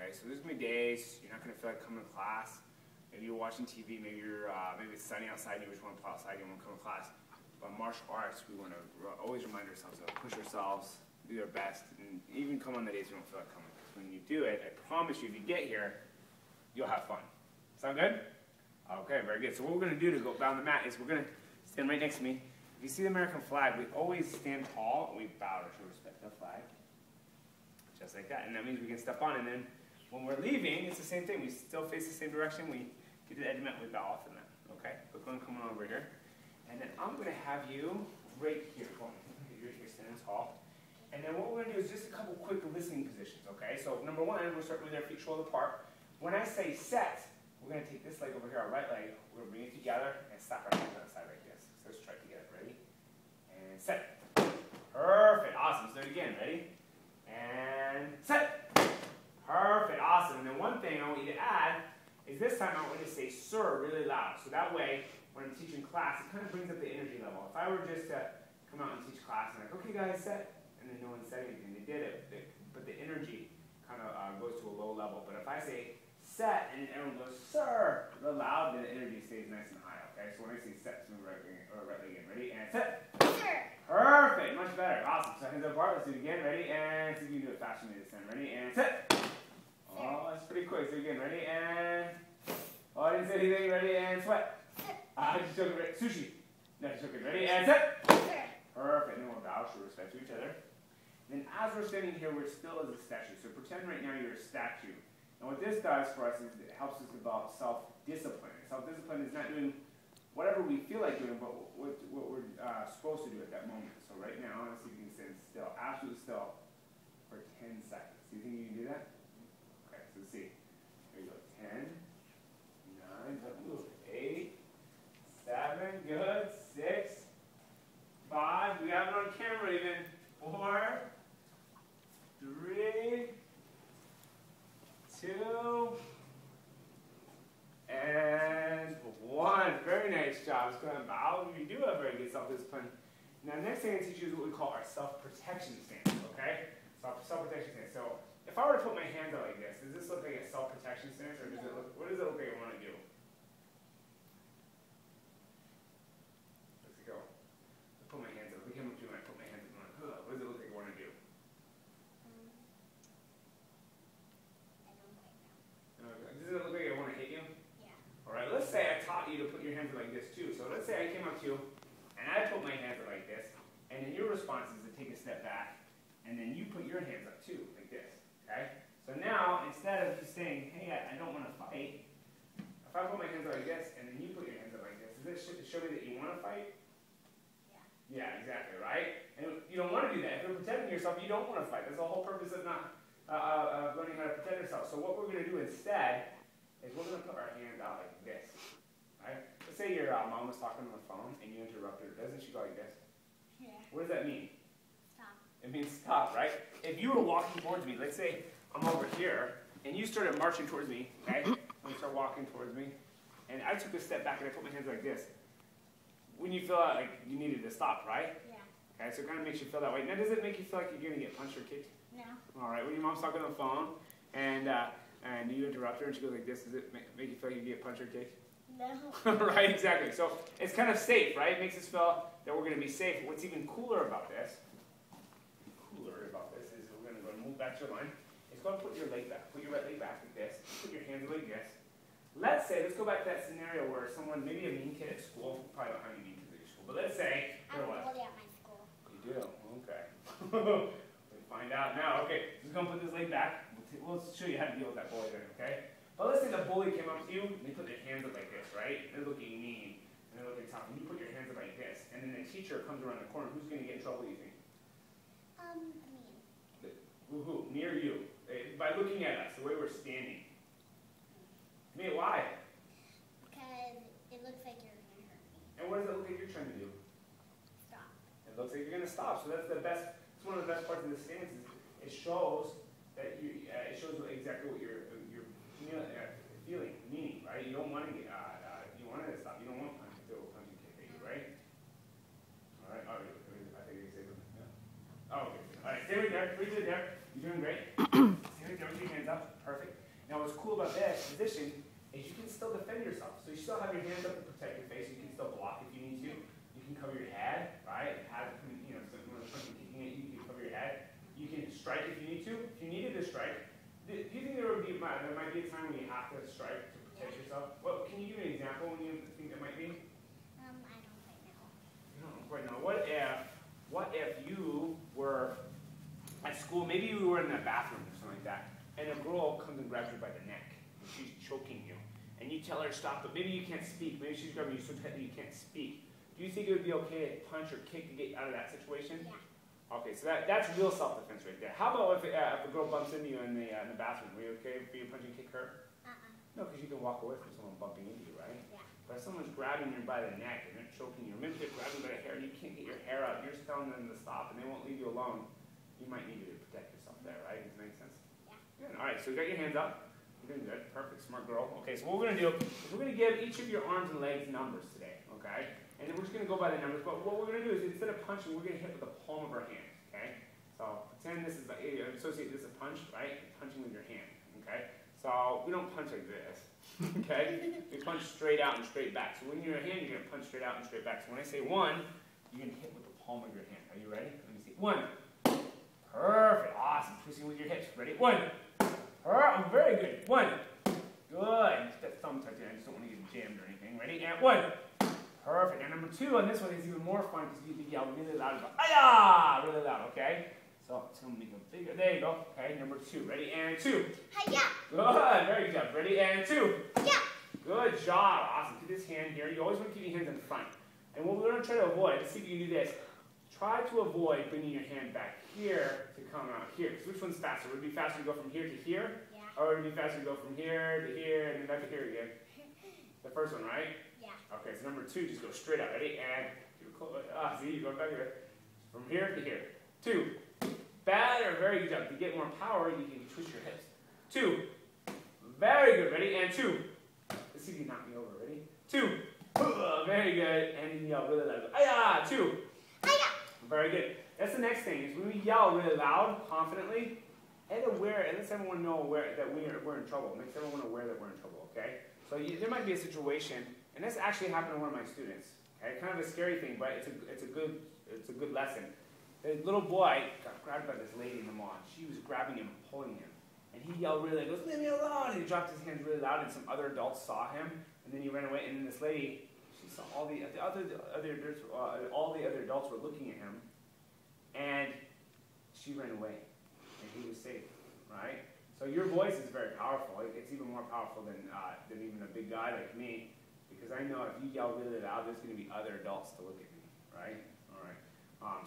Okay, so there's going to be days you're not going to feel like coming to class. Maybe you're watching TV, maybe it's sunny outside and you just want to play outside, you want to come to class. But martial arts, we want to always remind ourselves to push ourselves, do our best, and even come on the days we don't feel like coming. Because when you do it, I promise you, if you get here, you'll have fun. Sound good? Okay, very good. So what we're going to do to go down the mat is we're going to stand right next to me. If you see the American flag, we always stand tall and we bow to show respect to the flag. Just like that. And that means we can step on. And then when we're leaving, it's the same thing. We still face the same direction. We get to the edge of the mat, we bow off the mat. Okay? Quick one, come on over here. And then I'm going to have you right here. You're here standing tall. And then what we're going to do is just a couple quick listening positions. Okay? So number one, we'll start with our feet shoulder apart. When I say set, we're going to take this leg over here, our right leg. We're going to bring it together and stop our hands on the side like this. So let's try it together. Ready? And set. Perfect. Awesome. Let's do it again. Ready? And set. Perfect. Awesome. And then one thing I want you to add is this time I want you to say sir really loud. So that way, when I'm teaching class, it kind of brings up the energy level. If I were just to come out and teach class and like, okay guys, set, and then no one said anything, they did it, but the energy kind of goes to a low level. But if I say set, and then everyone goes, sir, real loud, then the energy stays nice and high, okay? So when I say set, move right leg again. Ready? And set. Sir. Perfect. Much better. Awesome. So hands up apart. Let's do it again. Ready? And see if you can do it faster than me this time. Ready? And set. Oh, that's pretty quick. So again. Ready? And... oh, I didn't say anything. Ready? And sweat. I just took it. Sushi. No, just took it. Ready? And set. Perfect. And then we'll bow, show respect to each other. And then as we're standing here, we're still as a statue. So pretend right now you're a statue. And what this does for us is it helps us develop self-discipline. Self-discipline is not doing whatever we feel like doing, but what we're supposed to do at that moment. So right now, let's see if you can stand still, absolutely still, for 10 seconds. Do you think you can do that? Okay, so let's see. Here you go. 10, 9, don't move. 8, 7, good. 6, 5, we have it on camera even. 4, 3, 2, and 1. Very nice job. Let's go ahead and bow. You do have very good self-discipline. Now, next thing I teach you is what we call our self-protection stance, okay? Self-protection stance. So, if I were to put my hands out like this, does this look like a self-protection stance, or does it look, what does it look like I want to do? Let's go. I put my hands up. Look how much when I put my hands up. What does it look like I want to do? Does it look like I want to hit you? Yeah. All right, let's say I taught you to put your hands like this too. So let's say I came up to you and I put my hands up like this, and then your response is to take a step back, and then you put your hands up too, like this. Okay? So now, instead of just saying, hey, I don't want to fight, if I put my hands up like this, and then you put your hands up like this, does it show me that you want to fight? Yeah. Yeah, exactly, right? And you don't want to do that. If you're protecting yourself, you don't want to fight. That's the whole purpose of not learning how to protect ourselves. So what we're going to do instead is we're going to put our hands out like this. Right? Let's say your mom was talking on the phone and you interrupted her. Doesn't she go like this? Yeah. What does that mean? Stop. It means stop, right? If you were walking towards me, let's say I'm over here and you started marching towards me, okay? When you start walking towards me, and I took a step back and I put my hands like this. When you feel like you needed to stop, right? Yeah. Okay, so it kind of makes you feel that way. Now, does it make you feel like you're going to get punched or kicked? No. All right, when your mom's talking on the phone and you interrupt her and she goes like this, does it make you feel like you get punched or kicked? No. Right, exactly. So it's kind of safe, right? It makes us feel that we're going to be safe. What's even cooler about this is we're going to go and move back to your line. It's going to put your leg back. Put your right leg back like this. Put your hands like this. Let's go back to that scenario where someone, maybe a mean kid at school, probably don't have any mean kids at your school, but let's say, I have a bully at my school. You do? Okay. We'll find out now. Okay, just going to put this leg back. We'll show you how to deal with that bully then, okay? But let's say the bully came up to you, and they put their hands up like this, right? They're looking mean, and they're looking tough, and you put your hands up like this, and then the teacher comes around the corner. Who's going to get in trouble, you think? Me. Who? Near you. By looking at us, the way we're standing. Me, why? Because it looks like you're going to hurt me. And what does it look like you're trying to do? Stop. It looks like you're going to stop. So that's the best. It's one of the best parts of the stance. It shows that you. It shows exactly what you're feeling, meaning, right? You don't want to get. You want it to stop. You don't want punch to punch and kick at you, right? All right. Oh, I think you say something. Yeah. Oh, okay. All right. Stay right there. Stay there. You're doing great. Stay right there with your hands up. up, perfect. Now what's cool about this position is you can still defend yourself. So you still have your hands up to protect your face. You can still block if you need to. You can cover your head, right? Have, you know, so when the person kicking it, you can cover your head. You can strike if you need to. If you needed to strike, do you think there might be a time when you have to strike to protect yourself? Well, can you give me an example when you think that might be? I don't quite know. You don't quite know. What if you were at school, maybe you were in the bathroom or something like that, and a girl comes and grabs you by the neck, and she's choking you, and you tell her to stop, but maybe you can't speak, maybe she's grabbing you so tightly you can't speak. Do you think it would be okay to punch or kick to get out of that situation? Yeah. Okay, so that's real self-defense right there. How about if a girl bumps into you in the bathroom? Are you okay for you to punch and kick her? No, because you can walk away from someone bumping into you, right? Yeah. But if someone's grabbing you by the neck and they're choking you, or maybe they're grabbing by the hair and you can't get your hair out, you're just telling them to stop and they won't leave you alone, you might need to protect yourself there, right? Does that make sense? Yeah. Good. All right, so you got your hands up. You're doing good. Perfect. Smart girl. Okay, so what we're going to do is we're going to give each of your arms and legs numbers today, okay? And then we're just going to go by the numbers. But what we're going to do is instead of punching, we're going to hit with the palm of our hand, okay? So pretend this is, associate this as a punch, right? Punching with your hand, okay? So we don't punch like this, okay? We punch straight out and straight back. So when you're in your hand, you're going to punch straight out and straight back. So when I say one, you're going to hit with the palm of your hand. Are you ready? Let me see. One. Perfect. Awesome. Twisting with your hips. Ready? One. Very good. One. Good. Just that thumb touch there. I just don't want to get jammed or anything. Ready? And one. Perfect. And number two on this one is even more fun because you can yell really loud. Go, "Hi-ya!" Really loud, okay? So it's going to make it bigger. There you go. Okay, number two. Ready? And two. Hi-ya! Good. Very good job. Ready? And two. Yeah. Good job. Awesome. Keep this hand here. You always want to keep your hands in front. And what we're going to try to avoid, let's see if you can do this. Try to avoid bringing your hand back here to come out here. So which one's faster? Would it be faster to go from here to here? Yeah. Or would it be faster to go from here to here and then back to here again? The first one, right? Yeah. Okay, so number two, just go straight out. Ready? And see, you go back here. From here to here. Two. Better. Very good job. To get more power, you can twist your hips. Two. Very good. Ready? And two. Let's see if you knock me over. Ready? Two. Very good. And you yell really loud. Hi-ya! Two. Hi-ya! Very good. That's the next thing, is when we yell really loud, confidently, and aware, and lets everyone know that we're in trouble. It makes everyone aware that we're in trouble, okay? So there might be a situation, and this actually happened to one of my students. Okay? Kind of a scary thing, but it's a good lesson. The little boy got grabbed by this lady in the mall. She was grabbing him and pulling him. And he yelled really loud, he goes, "Leave me alone!" And he dropped his hands really loud, and some other adults saw him, and then he ran away, and then this lady, she saw all the other adults were looking at him, and she ran away, and he was safe, right? So your voice is very powerful. It's even more powerful than even a big guy like me, because I know if you yell really loud, there's going to be other adults to look at me, right? All right.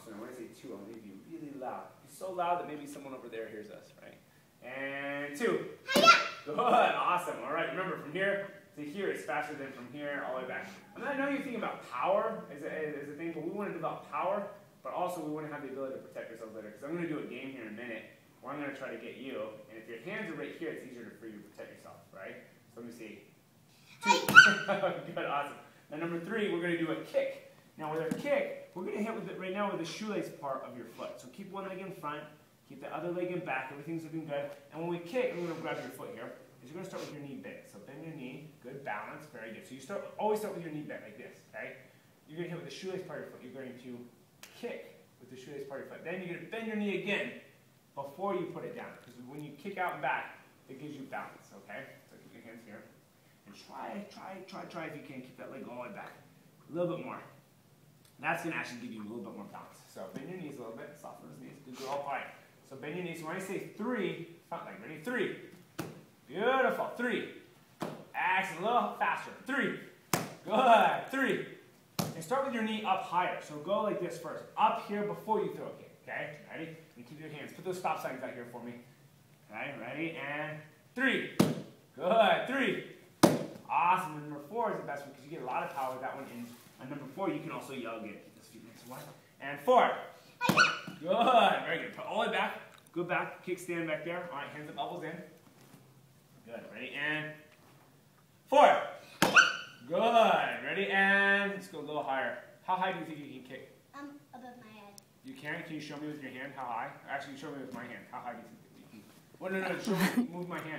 So now when I say two, I'm going to be really loud. Be so loud that maybe someone over there hears us, right? And two. Hi-ya! Good. Awesome. All right. Remember, from here to here is faster than from here all the way back. I know you're thinking about power as a thing, but we want to develop power, but also we want to have the ability to protect ourselves later. Because I'm going to do a game here in a minute where I'm going to try to get you, and if your hands are right here, it's easier for you to protect yourself, right? So let me see. Good. Awesome. Now number three, we're going to do a kick. Now with our kick, we're going to hit with it right now with the shoelace part of your foot. So keep one leg in front, keep the other leg in back. Everything's looking good. And when we kick, we're going to grab your foot here. You're going to start with your knee bent. So bend your knee. Good balance. Very good. So you always start with your knee bent like this. Okay. You're going to hit with the shoelace part of your foot. You're going to kick with the shoelace part of your foot. Then you're going to bend your knee again before you put it down. Because when you kick out and back, it gives you balance. Okay. So keep your hands here. And try if you can keep that leg all the way back. A little bit more. That's going to actually give you a little bit more balance. So bend your knees a little bit. Soften those knees. Good girl. All right. So bend your knees. So when I say three, front leg. Ready? Three. Beautiful. Three. Excellent. A little faster. Three. Good. Three. And start with your knee up higher. So go like this first. Up here before you throw a kick. Okay? Ready? And keep your hands. Put those stop signs out here for me. Okay? Ready? And three. Good. Three. Awesome. And number four is the best one because you get a lot of power with that one. And number four, you can also yell again. Keep those feet nice and wide. And four. Good. Very good. Put all the way back. Go back. Kickstand back there. All right. Hands up, elbows in. Good. Ready? And four. Good. Ready? And let's go a little higher. How high do you think you can kick? Above my head. You can? Can you show me with your hand how high? Actually, show me with my hand. How high do you think you can? Well, no, show me, move my hand.